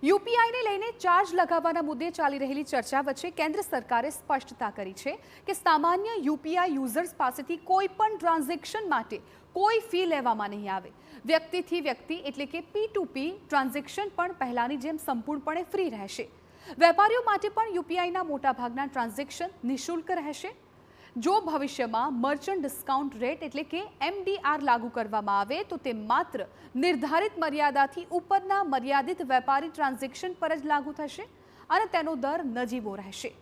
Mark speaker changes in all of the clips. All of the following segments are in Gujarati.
Speaker 1: યુપીઆઈને લઈને ચાર્જ લગાવવાના મુદ્દે ચાલી રહેલી ચર્ચા વચ્ચે કેન્દ્ર સરકારે સ્પષ્ટતા કરી છે કે સામાન્ય યુપીઆઈ યુઝર્સ પાસેથી કોઈ પણ ટ્રાન્ઝેક્શન માટે કોઈ ફી લેવામાં નહીં આવે। વ્યક્તિથી વ્યક્તિ એટલે કે P2P ટ્રાન્ઝેક્શન પણ પહેલાની જેમ સંપૂર્ણપણે ફ્રી રહેશે। વેપારીઓ માટે પણ યુપીઆઈના મોટાભાગના ટ્રાન્ઝેક્શન નિઃશુલ્ક રહેશે। જો ભવિષ્યમાં મર્ચન્ટ ડિસ્કાઉન્ટ રેટ એટલે કે MDR લાગુ કરવામાં આવે તો તે માત્ર નિર્ધારિત મર્યાદાથી ઉપરના મર્યાદિત વેપારી ટ્રાન્ઝેક્શન પર જ લાગુ થશે અને તેનો દર નજીવો રહેશે।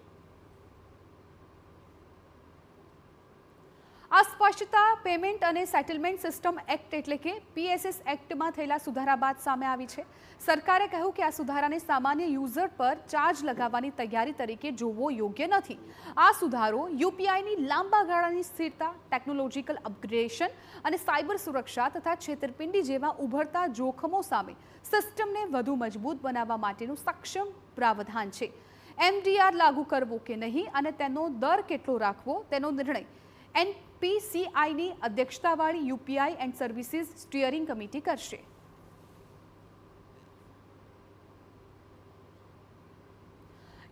Speaker 1: આ સ્પષ્ટતા પેમેન્ટ અને સેટલમેન્ટ સિસ્ટમ એક્ટ એટલે કે PSS એક્ટમાં થયેલા સુધારા બાદ સામે આવી છે। સરકારે કહ્યું કે આ સુધારાને સામાન્ય યુઝર પર ચાર્જ લગાવવાની તૈયારી તરીકે જોવો યોગ્ય નથી। આ સુધારો યુપીઆઈની લાંબા ગાળાની સ્થિરતા, ટેકનોલોજીકલ અપગ્રેડેશન અને સાયબર સુરક્ષા તથા છેતરપિંડી જેવા ઉભરતા જોખમો સામે સિસ્ટમને વધુ મજબૂત બનાવવા માટેનું સક્ષમ પ્રાવધાન છે। MDR લાગુ કરવો કે નહીં અને તેનો દર કેટલો રાખવો તેનો નિર્ણય NPCIની અધ્યક્ષતાવાળી UPI and services steering committee કરશે।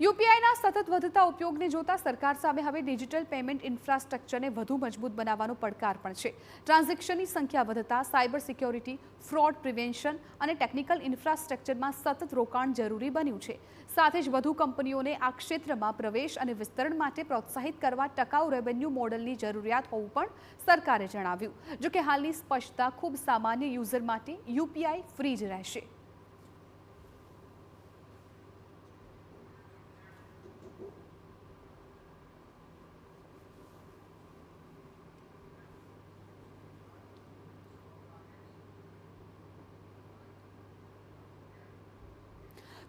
Speaker 1: યુપીઆઈના સતત વધતા ઉપયોગને જોતા સરકાર સામે હવે ડિજિટલ પેમેન્ટ ઇન્ફ્રાસ્ટ્રક્ચરને વધુ મજબૂત બનાવવાનો પડકાર પણ છે। ટ્રાન્ઝેક્શનની સંખ્યા વધતા સાયબર સિક્યોરિટી, ફ્રોડ પ્રિવેન્શન અને ટેકનિકલ ઇન્ફ્રાસ્ટ્રક્ચરમાં સતત રોકાણ જરૂરી બન્યું છે। સાથે જ વધુ કંપનીઓને આ ક્ષેત્રમાં પ્રવેશ અને વિસ્તરણ માટે પ્રોત્સાહિત કરવા ટકાઉ રેવન્યુ મોડલની જરૂરિયાત હોવું પણ સરકારે જણાવ્યું। જો કે હાલની સ્પષ્ટતા ખૂબ સામાન્ય યુઝર માટે યુપીઆઈ ફ્રી જ રહેશે।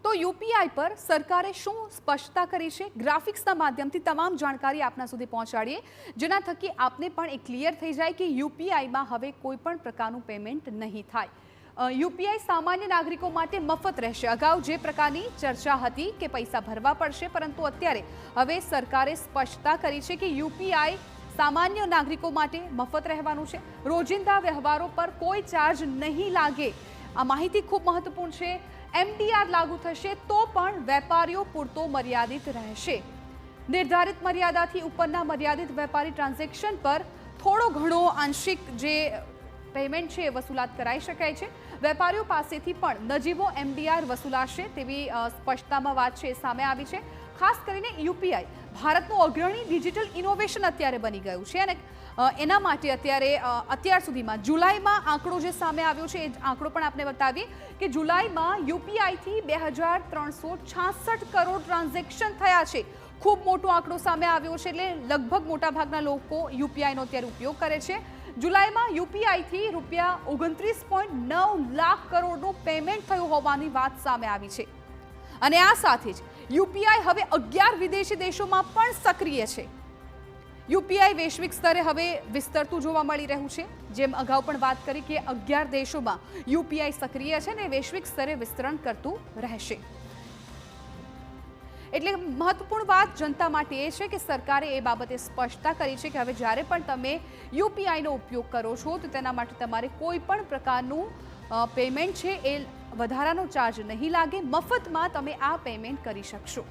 Speaker 1: તો યુપીઆઈ પર સરકારે શું સ્પષ્ટતા કરી છે, ગ્રાફિક્સના માધ્યમથી તમામ જાણકારી આપના સુધી પહોંચાડીએ, જેના થકી આપને પણ એ ક્લિયર થઈ જાય કે યુપીઆઈમાં હવે કોઈ પણ પ્રકારનું પેમેન્ટ નહીં થાય। યુપીઆઈ સામાન્ય નાગરિકો માટે મફત રહેશે। અગાઉ જે પ્રકારની ચર્ચા હતી કે પૈસા ભરવા પડશે, પરંતુ અત્યારે હવે સરકારે સ્પષ્ટતા કરી છે કે યુપીઆઈ સામાન્ય નાગરિકો માટે મફત રહેવાનું છે। રોજિંદા વ્યવહારો પર કોઈ ચાર્જ નહીં લાગે। આ માહિતી ખૂબ મહત્વપૂર્ણ છે। MDR લાગુ થશે તો પણ વેપારીઓ પૂરતો મર્યાદિત રહેશે। નિર્ધારિત મર્યાદાથી ઉપરના મર્યાદિત વેપારી ટ્રાન્ઝેક્શન પર થોડો ઘણો આંશિક જે પેમેન્ટ છે એ વસૂલાત કરાઈ શકાય છે। વેપારીઓ પાસેથી પણ નજીવો MDR વસૂલાશે તેવી સ્પષ્ટતામાં વાત છે સામે આવી છે। ખાસ કરીને યુપીઆઈ ભારતનું અગ્રણી ડિજિટલ ઇનોવેશન અત્યારે બની ગયું છે અને એના માટે અત્યાર સુધીમાં જુલાઈમાં આંકડો જે સામે આવ્યો છે એ આંકડો પણ આપણે બતાવીએ કે જુલાઈમાં યુપીઆઈથી 2366 કરોડ ટ્રાન્ઝેક્શન થયા છે। ખૂબ મોટો આંકડો સામે આવ્યો છે, એટલે લગભગ મોટાભાગના લોકો યુપીઆઈનો અત્યારે ઉપયોગ કરે છે। જુલાઈમાં યુપીઆઈથી ₹29.9 લાખ કરોડનું પેમેન્ટ થયું હોવાની વાત સામે આવી છે અને આ સાથે જ યુપીઆઈ હવે 11 વિદેશી દેશોમાં પણ સક્રિય છે। યુપીઆઈ વૈશ્વિક સ્તરે હવે વિસ્તરતું જોવા મળી રહ્યું છે। જેમ અગાઉ પણ વાત કરી કે 11 દેશોમાં યુપીઆઈ સક્રિય છે અને વૈશ્વિક સ્તરે વિસ્તરણ કરતું રહેશે। એટલે મહત્વપૂર્ણ વાત જનતા માટે એ છે કે સરકારે એ બાબતે સ્પષ્ટતા કરી છે કે હવે જ્યારે પણ તમે યુપીઆઈનો ઉપયોગ કરો છો તો તેના માટે તમારે કોઈ પણ પ્રકારનું પેમેન્ટ છે એ વધારાનો ચાર્જ નહીં લાગે। મફતમાં તમે આ પેમેન્ટ કરી શકશો।